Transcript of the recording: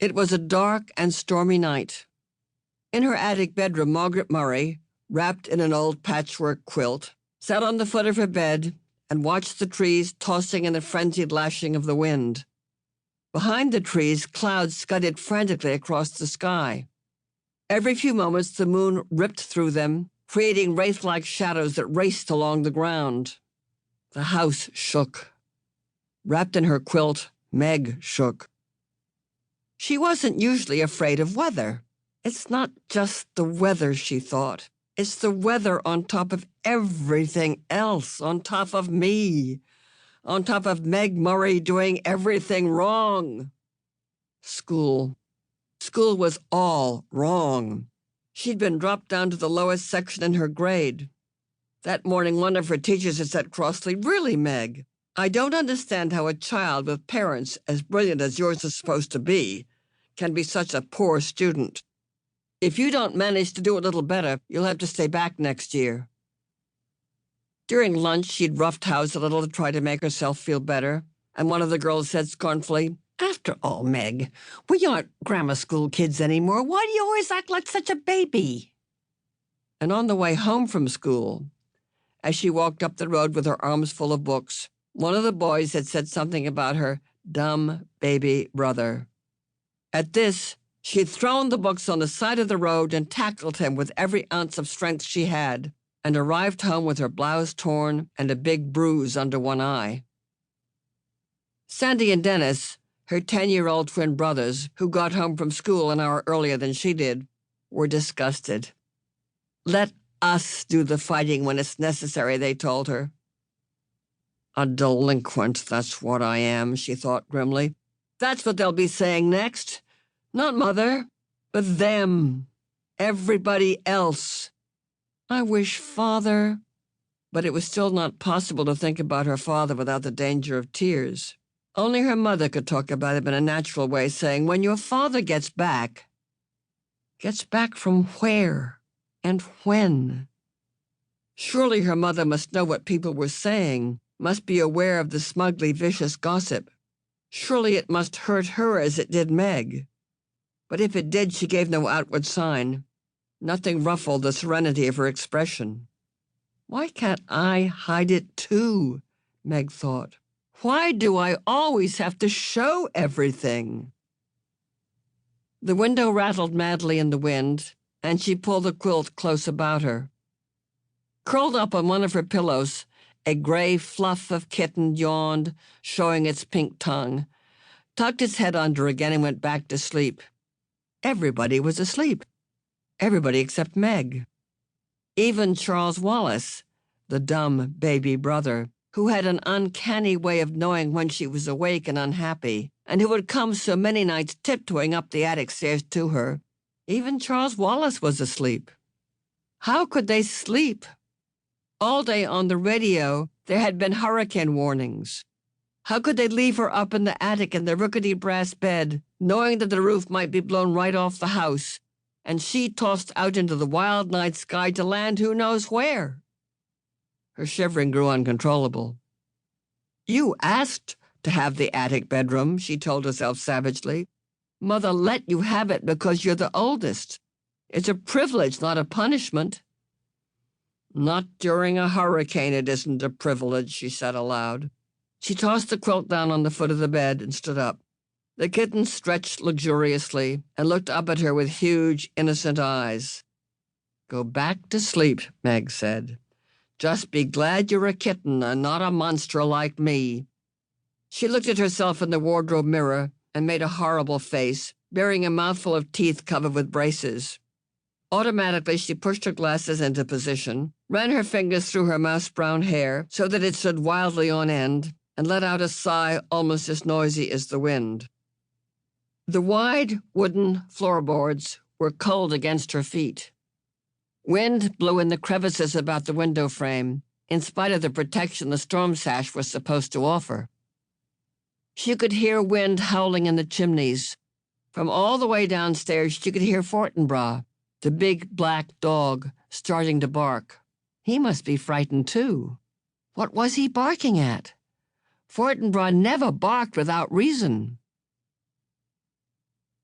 It was a dark and stormy night. In her attic bedroom, Margaret Murry, wrapped in an old patchwork quilt, sat on the foot of her bed and watched the trees tossing in the frenzied lashing of the wind. Behind the trees, clouds scudded frantically across the sky. Every few moments, the moon ripped through them, creating wraith-like shadows that raced along the ground. The house shook. Wrapped in her quilt, Meg shook. She wasn't usually afraid of weather. It's not just the weather, she thought. It's the weather on top of everything else, on top of me, on top of Meg Murry doing everything wrong. School. School was all wrong. She'd been dropped down to the lowest section in her grade. That morning, one of her teachers had said crossly, "Really, Meg, I don't understand how a child with parents as brilliant as yours is supposed to be can be such a poor student. If you don't manage to do a little better, you'll have to stay back next year." During lunch, she'd roughhoused a little to try to make herself feel better, and one of the girls said scornfully, "After all, Meg, we aren't grammar school kids anymore. Why do you always act like such a baby?" And on the way home from school, as she walked up the road with her arms full of books, one of the boys had said something about her dumb baby brother. At this, she had thrown the books on the side of the road and tackled him with every ounce of strength she had, and arrived home with her blouse torn and a big bruise under one eye. Sandy and Dennis, her 10-year-old twin brothers, who got home from school an hour earlier than she did, were disgusted. "Let us do the fighting when it's necessary," they told her. "A delinquent, that's what I am," she thought grimly. "That's what they'll be saying next. Not Mother, but them. Everybody else. I wish Father—" But it was still not possible to think about her father without the danger of tears. Only her mother could talk about him in a natural way, saying, "When your father gets back—" Gets back from where? And when? Surely her mother must know what people were saying, must be aware of the smugly vicious gossip. Surely it must hurt her as it did Meg. But if it did, she gave no outward sign. Nothing ruffled the serenity of her expression. "Why can't I hide it too?" Meg thought. "Why do I always have to show everything?" The window rattled madly in the wind, and she pulled the quilt close about her. Curled up on one of her pillows, a gray fluff of kitten yawned, showing its pink tongue, tucked its head under again, and went back to sleep. Everybody was asleep. Everybody except Meg. Even Charles Wallace, the dumb baby brother, who had an uncanny way of knowing when she was awake and unhappy, and who would come so many nights tiptoeing up the attic stairs to her. Even Charles Wallace was asleep. How could they sleep? All day on the radio, there had been hurricane warnings. How could they leave her up in the attic in the rickety brass bed, knowing that the roof might be blown right off the house, and she tossed out into the wild night sky to land who knows where? Her shivering grew uncontrollable. "You asked to have the attic bedroom," she told herself savagely. "Mother let you have it because you're the oldest. It's a privilege, not a punishment." "Not during a hurricane it isn't a privilege," she said aloud. She tossed the quilt down on the foot of the bed and stood up. The kitten stretched luxuriously and looked up at her with huge, innocent eyes. "Go back to sleep," Meg said. "Just be glad you're a kitten and not a monster like me." She looked at herself in the wardrobe mirror and made a horrible face, bearing a mouthful of teeth covered with braces. Automatically, she pushed her glasses into position, ran her fingers through her mouse-brown hair so that it stood wildly on end, and let out a sigh almost as noisy as the wind. The wide wooden floorboards were cold against her feet. Wind blew in the crevices about the window frame, in spite of the protection the storm sash was supposed to offer. She could hear wind howling in the chimneys. From all the way downstairs, she could hear Fortinbras, the big black dog, starting to bark. He must be frightened, too. What was he barking at? Fortinbras never barked without reason.